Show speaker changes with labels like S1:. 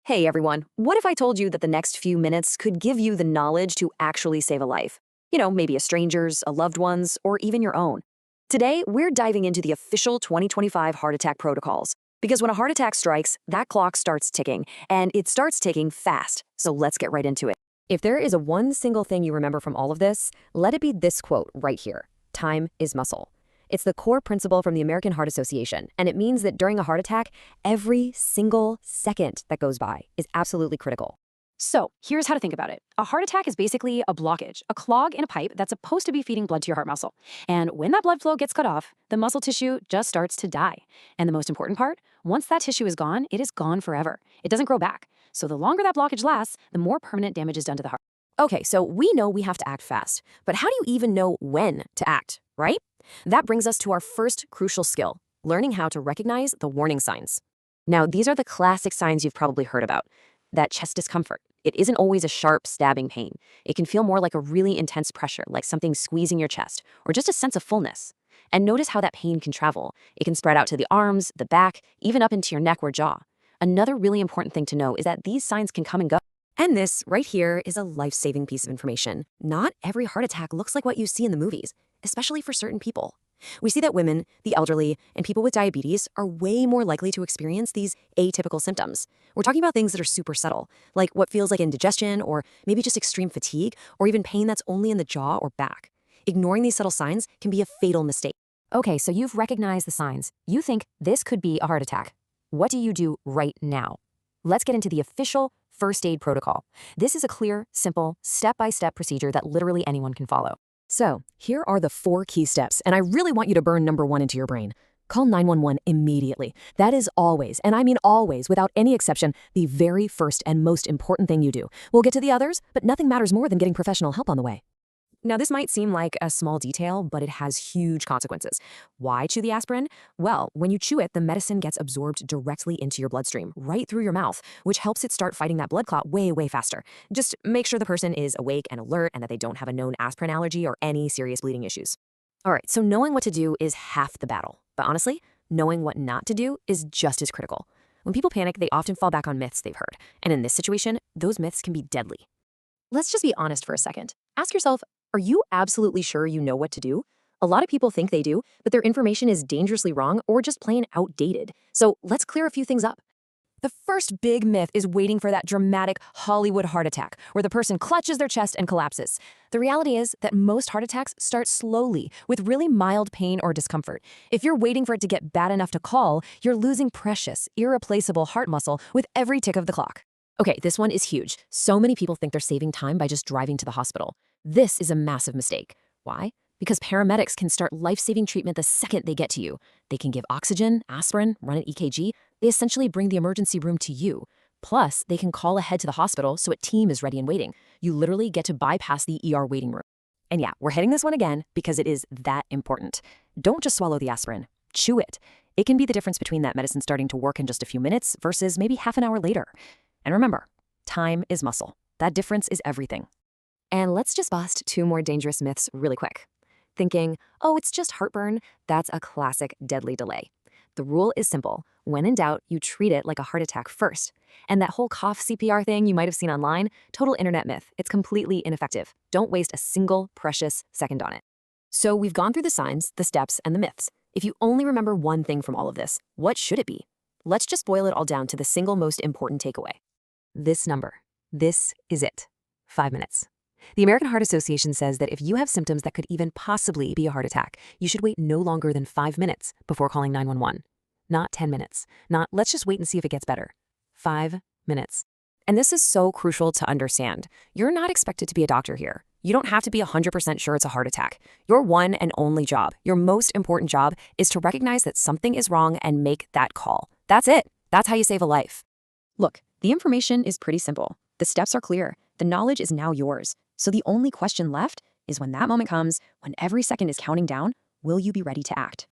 S1: Hey everyone, what if I told you that the next few minutes could give you the knowledge to actually save a life? Maybe a stranger's, a loved one's, or even your own. Today, we're diving into the official 2025 heart attack protocols. Because when a heart attack strikes, that clock starts ticking, and it starts ticking fast. So let's get right into it. If there is a one single thing you remember from all of this, let it be this quote right here. Time is muscle. It's the core principle from the American Heart Association, and it means that during a heart attack, every single second that goes by is absolutely critical.
S2: So, here's how to think about it. A heart attack is basically a blockage, a clog in a pipe that's supposed to be feeding blood to your heart muscle. And when that blood flow gets cut off, the muscle tissue just starts to die. And the most important part, once that tissue is gone, it is gone forever. It doesn't grow back. So the longer that blockage lasts, the more permanent damage is done to the heart.
S1: Okay, so we know we have to act fast, but how do you even know when to act, right? That brings us to our first crucial skill, learning how to recognize the warning signs. Now, these are the classic signs you've probably heard about. That chest discomfort. It isn't always a sharp, stabbing pain. It can feel more like a really intense pressure, like something squeezing your chest, or just a sense of fullness. And notice how that pain can travel. It can spread out to the arms, the back, even up into your neck or jaw. Another really important thing to know is that these signs can come and go. And this, right here, is a life-saving piece of information. Not every heart attack looks like what you see in the movies, especially for certain people. We see that women, the elderly, and people with diabetes are way more likely to experience these atypical symptoms. We're talking about things that are super subtle, like what feels like indigestion, or maybe just extreme fatigue, or even pain that's only in the jaw or back. Ignoring these subtle signs can be a fatal mistake. Okay, so you've recognized the signs. You think this could be a heart attack. What do you do right now? Let's get into the official first aid protocol. This is a clear, simple, step-by-step procedure that literally anyone can follow. So, here are the 4 key steps, and I really want you to burn number 1 into your brain. Call 911 immediately. That is always, and I mean always, without any exception, the very first and most important thing you do. We'll get to the others, but nothing matters more than getting professional help on the way. Now, this might seem like a small detail, but it has huge consequences. Why chew the aspirin? Well, when you chew it, the medicine gets absorbed directly into your bloodstream, right through your mouth, which helps it start fighting that blood clot way, way faster. Just make sure the person is awake and alert and that they don't have a known aspirin allergy or any serious bleeding issues. All right, so knowing what to do is half the battle. But honestly, knowing what not to do is just as critical. When people panic, they often fall back on myths they've heard. And in this situation, those myths can be deadly. Let's just be honest for a second. Ask yourself, are you absolutely sure you know what to do? A lot of people think they do, but their information is dangerously wrong or just plain outdated. So let's clear a few things up. The first big myth is waiting for that dramatic Hollywood heart attack, where the person clutches their chest and collapses. The reality is that most heart attacks start slowly, with really mild pain or discomfort. If you're waiting for it to get bad enough to call, you're losing precious, irreplaceable heart muscle with every tick of the clock. Okay, this one is huge. So many people think they're saving time by just driving to the hospital. This is a massive mistake. Why? Because paramedics can start life-saving treatment the second they get to you. They can give oxygen, aspirin, run an EKG. They essentially bring the emergency room to you. Plus, they can call ahead to the hospital so a team is ready and waiting. You literally get to bypass the ER waiting room. And yeah, we're hitting this one again because it is that important. Don't just swallow the aspirin. Chew it. It can be the difference between that medicine starting to work in just a few minutes versus maybe half an hour later. And remember, time is muscle. That difference is everything. And let's just bust 2 more dangerous myths really quick. Thinking, oh, it's just heartburn, that's a classic deadly delay. The rule is simple. When in doubt, you treat it like a heart attack first. And that whole cough CPR thing you might have seen online, total internet myth. It's completely ineffective. Don't waste a single precious second on it. So we've gone through the signs, the steps, and the myths. If you only remember one thing from all of this, what should it be? Let's just boil it all down to the single most important takeaway. This number. This is it. 5 minutes. The American Heart Association says that if you have symptoms that could even possibly be a heart attack, you should wait no longer than 5 minutes before calling 911. Not 10 minutes. Not, let's just wait and see if it gets better. 5 minutes. And this is so crucial to understand. You're not expected to be a doctor here. You don't have to be 100% sure it's a heart attack. Your one and only job, your most important job, is to recognize that something is wrong and make that call. That's it. That's how you save a life. Look, the information is pretty simple. The steps are clear. The knowledge is now yours. So the only question left is when that moment comes, when every second is counting down, will you be ready to act?